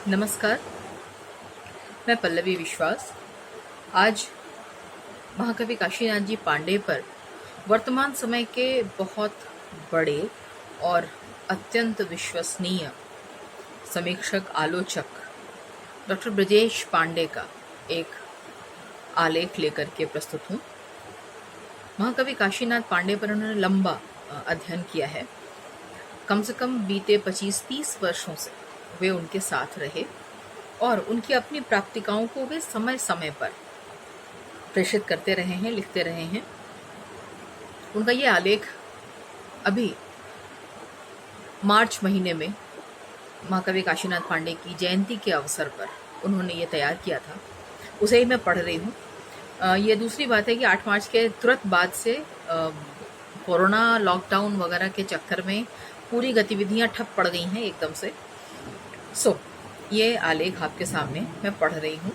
नमस्कार। मैं पल्लवी विश्वास आज महाकवि काशीनाथ जी पांडे पर वर्तमान समय के बहुत बड़े और अत्यंत विश्वसनीय समीक्षक आलोचक डॉक्टर ब्रजेश पांडे का एक आलेख लेकर के प्रस्तुत हूँ। महाकवि काशीनाथ पांडे पर उन्होंने लंबा अध्ययन किया है। कम से कम बीते 25-30 वर्षों से वे उनके साथ रहे और उनकी अपनी प्राप्तिकाओं को वे समय समय पर प्रेषित करते रहे हैं, लिखते रहे हैं। उनका ये आलेख अभी मार्च महीने में महाकवि काशीनाथ पांडे की जयंती के अवसर पर उन्होंने ये तैयार किया था, उसे ही मैं पढ़ रही हूँ। ये दूसरी बात है कि 8 मार्च के तुरंत बाद से कोरोना लॉकडाउन वगैरह के चक्कर में पूरी गतिविधियां ठप पड़ गई हैं एकदम से। ये आलेख आपके सामने मैं पढ़ रही हूँ।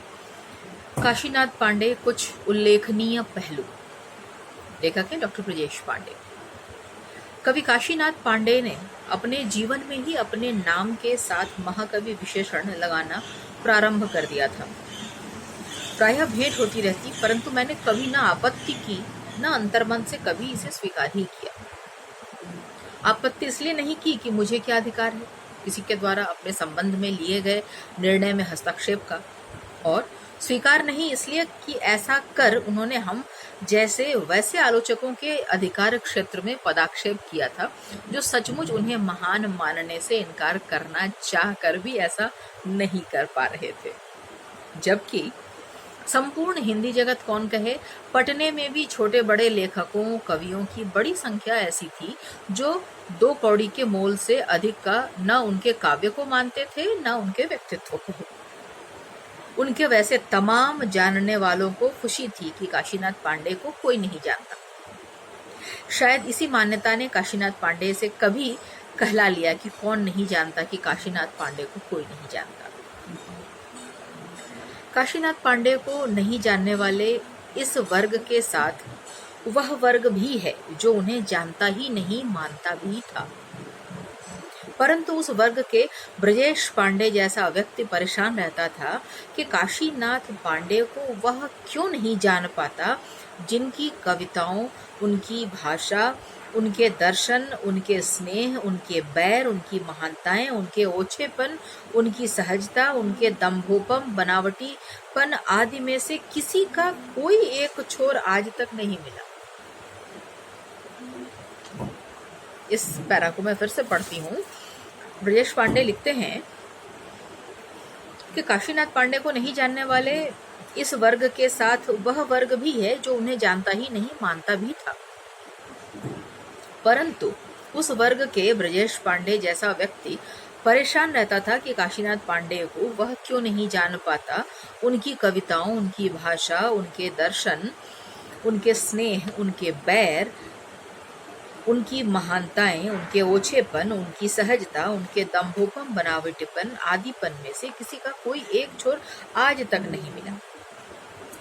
काशीनाथ पांडे, कुछ उल्लेखनीय पहलू। लेखक है डॉक्टर ब्रजेश पांडे। कवि काशीनाथ पांडे ने अपने जीवन में ही अपने नाम के साथ महाकवि विशेषण लगाना प्रारंभ कर दिया था। प्रायः भेंट होती रहती, परंतु मैंने कभी ना आपत्ति की, ना अंतर्मन से कभी इसे स्वीकार ही किया। आपत्ति इसलिए नहीं की कि मुझे क्या अधिकार है किसी के द्वारा अपने संबंध में लिए गए निर्णय में हस्तक्षेप का, और स्वीकार नहीं इसलिए कि ऐसा कर उन्होंने हम जैसे वैसे आलोचकों के अधिकार क्षेत्र में पदाक्षेप किया था जो सचमुच उन्हें महान मानने से इनकार करना चाह कर भी ऐसा नहीं कर पा रहे थे। जबकि संपूर्ण हिंदी जगत कौन कहे, पटने में भी छोटे बड़े लेखकों कवियों की बड़ी संख्या ऐसी थी जो 2 कौड़ी के मोल से अधिक का न उनके काव्य को मानते थे न उनके व्यक्तित्व को। उनके वैसे तमाम जानने वालों को खुशी थी कि काशीनाथ पांडे को कोई नहीं जानता। शायद इसी मान्यता ने काशीनाथ पांडे से कभी कहला लिया कि कौन नहीं जानता कि काशीनाथ पांडे को कोई नहीं जानता। काशीनाथ पांडे को नहीं जानने वाले इस वर्ग के साथ वह वर्ग भी है जो उन्हें जानता ही नहीं, मानता भी था। परंतु उस वर्ग के ब्रजेश पांडे जैसा व्यक्ति परेशान रहता था कि काशीनाथ पांडे को वह क्यों नहीं जान पाता जिनकी कविताओं, उनकी भाषा, उनके दर्शन, उनके स्नेह, उनके बैर, उनकी महानताएं, उनके ओछेपन, उनकी सहजता, उनके दंभोपम, बनावटीपन आदि में से किसी का कोई एक छोर आज तक नहीं मिला। इस पैरा को मैं फिर से पढ़ती हूँ। ब्रजेश पांडे लिखते हैं कि काशीनाथ पांडे को नहीं जानने वाले इस वर्ग के साथ वह वर्ग भी है जो उन्हें जानता ही नहीं, मानता भी था। परंतु उस वर्ग के ब्रजेश पांडे जैसा व्यक्ति परेशान रहता था कि काशीनाथ पांडे को वह क्यों नहीं जान पाता उनकी कविताओं, उनकी भाषा, उनके दर्शन, उनके स्नेह, उनके बैर, उनकी महानताएं, उनके ओछेपन, उनकी सहजता, उनके दंभोपम, बनावटीपन आदिपन में से किसी का कोई एक छोर आज तक नहीं मिला।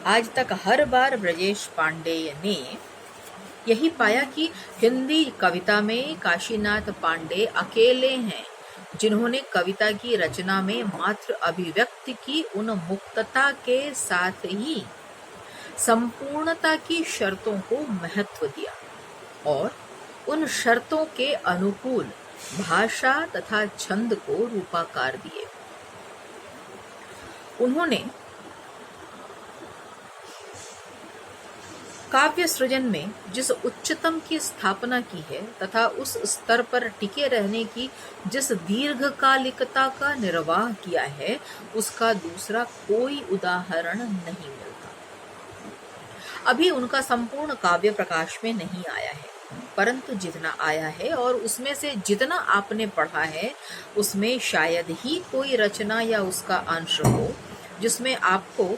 आज तक हर बार ब्रजेश पांडे ने यही पाया कि हिंदी कविता में काशीनाथ पांडे अकेले हैं जिन्होंने कविता की रचना में मात्र अभिव्यक्ति की उन मुक्तता के साथ ही संपूर्णता की शर्तों को महत्व दिया और उन शर्तों के अनुकूल भाषा तथा छंद को रूपाकार दिए। उन्होंने काव्य सृजन में जिस उच्चतम की स्थापना की है तथा उस स्तर पर टिके रहने की जिस दीर्घकालिकता का निर्वाह किया है, उसका दूसरा कोई उदाहरण नहीं मिलता। अभी उनका संपूर्ण काव्य प्रकाश में नहीं आया है, परंतु जितना आया है और उसमें से जितना आपने पढ़ा है, उसमें शायद ही कोई रचना या उसका अंश हो जिसमें आपको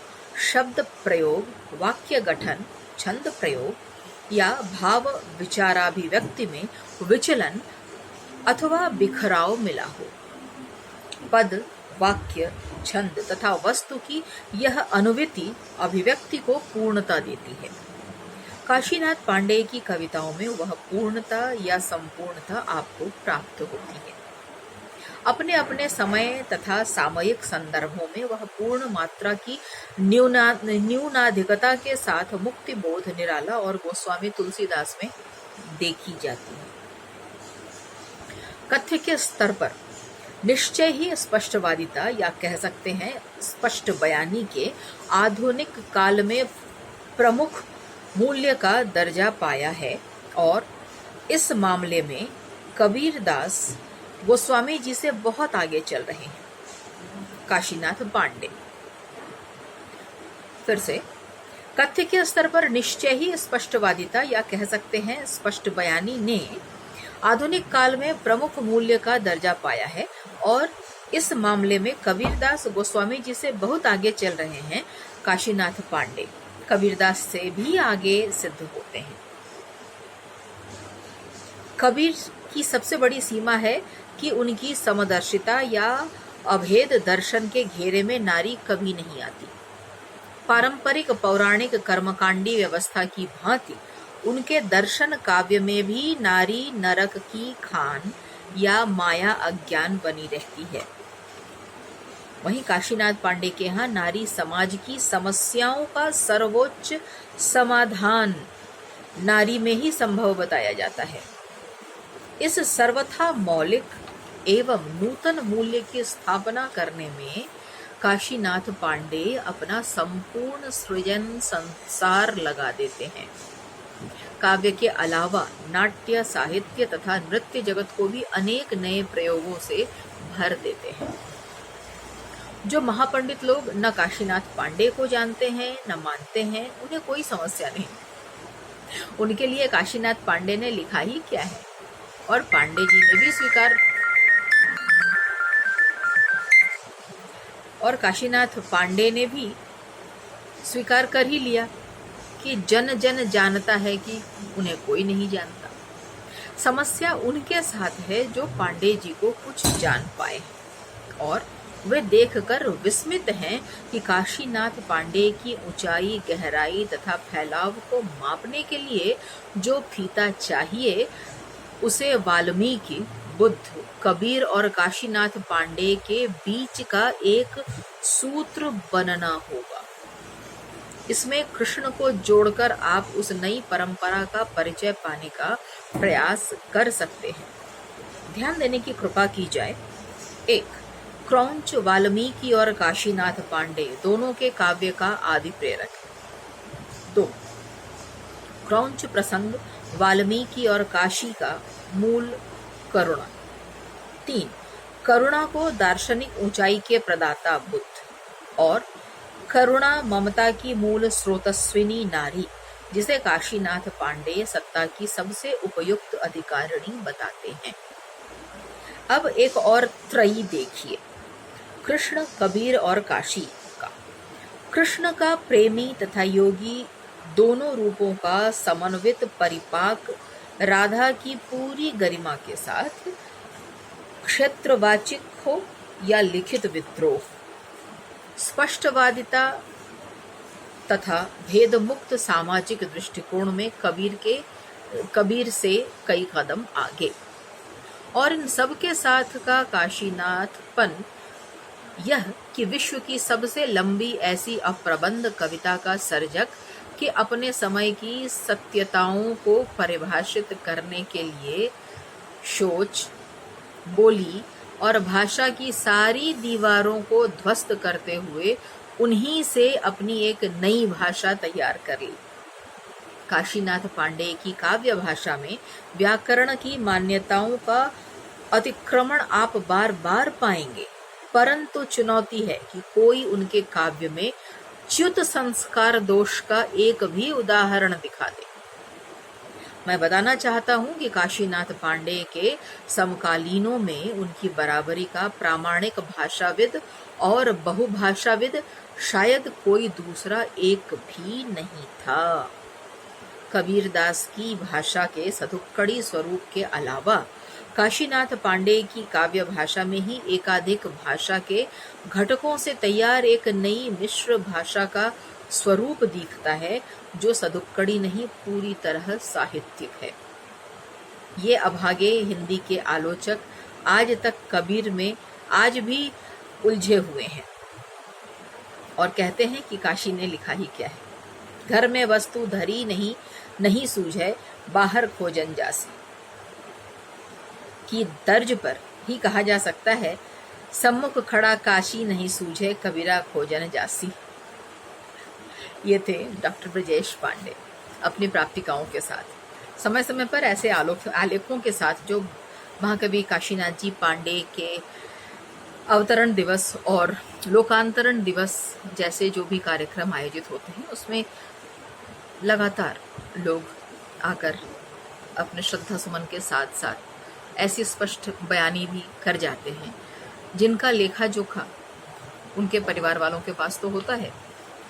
शब्द प्रयोग, वाक्य गठन, छंद प्रयोग या भाव विचाराभिव्यक्ति में विचलन अथवा बिखराव मिला हो। पद, वाक्य, छंद तथा वस्तु की यह अनुवृत्ति अभिव्यक्ति को पूर्णता देती है। काशीनाथ पांडे की कविताओं में वह पूर्णता या संपूर्णता आपको प्राप्त होती है। अपने अपने समय तथा सामयिक संदर्भों में वह पूर्ण मात्रा की न्यूनाधिकता के साथ मुक्ति बोध निराला और गोस्वामी तुलसीदास में देखी जाती है। कथ्य के स्तर पर निश्चय ही स्पष्टवादिता या कह सकते हैं स्पष्ट बयानी के आधुनिक काल में प्रमुख मूल्य का दर्जा पाया है और इस मामले में कबीरदास गोस्वामी जी से बहुत आगे चल रहे हैं। काशीनाथ पांडे फिर से कथ्य के स्तर पर निश्चय ही स्पष्टवादिता या कह सकते हैं स्पष्ट बयानी ने आधुनिक काल में प्रमुख मूल्य का दर्जा पाया है और इस मामले में कबीरदास गोस्वामी जी से बहुत आगे चल रहे हैं। काशीनाथ पांडे कबीरदास से भी आगे सिद्ध होते हैं। कबीर की सबसे बड़ी सीमा है कि उनकी समदर्शिता या अभेद दर्शन के घेरे में नारी कभी नहीं आती। पारंपरिक पौराणिक कर्मकांडी व्यवस्था की भांति उनके दर्शन काव्य में भी नारी नरक की खान या माया अज्ञान बनी रहती है। वहीं काशीनाथ पांडे के यहाँ नारी समाज की समस्याओं का सर्वोच्च समाधान नारी में ही संभव बताया जाता है। इस सर्वथा मौलिक एवं नूतन मूल्य की स्थापना करने में काशीनाथ पांडे अपना संपूर्ण सृजन संसार लगा देते हैं। काव्य के अलावा नाट्य साहित्य तथा नृत्य जगत को भी अनेक नए प्रयोगों से भर देते हैं। जो महापंडित लोग न काशीनाथ पांडे को जानते हैं न मानते हैं, उन्हें कोई समस्या नहीं। उनके लिए काशीनाथ पांडे ने लिखा ही क्या है और पांडे जी ने भी काशीनाथ पांडे ने भी स्वीकार कर ही लिया कि जन जन जानता है कि उन्हें कोई नहीं जानता। समस्या उनके साथ है जो पांडे जी को कुछ जान पाए और वे देखकर विस्मित हैं कि काशीनाथ पांडे की ऊंचाई, गहराई तथा फैलाव को मापने के लिए जो फीता चाहिए उसे वाल्मीकि, बुद्ध, कबीर और काशीनाथ पांडे के बीच का एक सूत्र बनना होगा। इसमें कृष्ण को जोड़कर आप उस नई परंपरा का परिचय पाने का प्रयास कर सकते हैं। ध्यान देने की कृपा की जाए। 1. क्रौंच वाल्मीकि और काशीनाथ पांडे दोनों के काव्य का आदि प्रेरक है। 2. क्रौंच प्रसंग वाल्मीकि और काशी का मूल करुणा। 3. करुणा को दार्शनिक ऊंचाई के प्रदाता बुद्ध और करुणा ममता की मूल स्रोतस्विनी नारी, जिसे काशीनाथ पांडे सत्ता की सबसे उपयुक्त अधिकारिणी बताते हैं। अब एक और त्रयी देखिए, कृष्ण, कबीर और काशी का। कृष्ण का प्रेमी तथा योगी दोनों रूपों का समन्वित परिपाक राधा की पूरी गरिमा के साथ क्षेत्रवाचिक हो या लिखित विद्रोह, स्पष्टवादिता तथा भेदमुक्त सामाजिक दृष्टिकोण में कबीर से कई कदम आगे। और इन सब के साथ का काशीनाथपन यह कि विश्व की सबसे लंबी ऐसी अप्रबंध कविता का सर्जक कि अपने समय की सत्यताओं को परिभाषित करने के लिए सोच, बोली और भाषा की सारी दीवारों को ध्वस्त करते हुए उन्हीं से अपनी एक नई भाषा तैयार कर ली। काशीनाथ पांडे की काव्य भाषा में व्याकरण की मान्यताओं का अतिक्रमण आप बार बार पाएंगे, परंतु चुनौती है कि कोई उनके काव्य में च्युत संस्कार दोष का एक भी उदाहरण दिखा दे। मैं बताना चाहता हूं कि काशीनाथ पांडे के समकालीनों में उनकी बराबरी का प्रामाणिक भाषाविद और बहुभाषाविद शायद कोई दूसरा एक भी नहीं था। कबीरदास की भाषा के सधुक्कड़ी स्वरूप के अलावा काशीनाथ पांडे की काव्य भाषा में ही एकाधिक भाषा के घटकों से तैयार एक नई मिश्र भाषा का स्वरूप दिखता है, जो सधुक्कड़ी नहीं पूरी तरह साहित्यिक है। ये अभागे हिंदी के आलोचक आज तक कबीर में आज भी उलझे हुए हैं और कहते हैं कि काशी ने लिखा ही क्या है। घर में वस्तु धरी नहीं, नहीं सूझे बाहर खोजन जासी की तर्ज पर ही कहा जा सकता है, सम्मुख खड़ा काशी नहीं सूझे कबीरा खोजन जासी। ये थे डॉक्टर ब्रजेश पांडे अपनी प्राप्तिकाओं के साथ, समय समय पर ऐसे आलेखों के साथ जो महाकवि काशीनाथ जी पांडे के अवतरण दिवस और लोकांतरण दिवस जैसे जो भी कार्यक्रम आयोजित होते हैं उसमें लगातार लोग आकर अपने श्रद्धा सुमन के साथ साथ ऐसी स्पष्ट बयानी भी कर जाते हैं जिनका लेखा जोखा उनके परिवार वालों के पास तो होता है,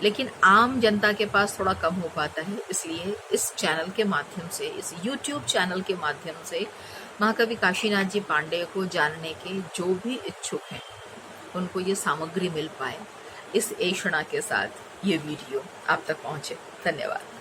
लेकिन आम जनता के पास थोड़ा कम हो पाता है। इसलिए इस चैनल के माध्यम से, इस YouTube चैनल के माध्यम से महाकवि काशीनाथ जी पांडे को जानने के जो भी इच्छुक हैं उनको ये सामग्री मिल पाए, इस ऐषणा के साथ ये वीडियो आप तक पहुंचे। धन्यवाद।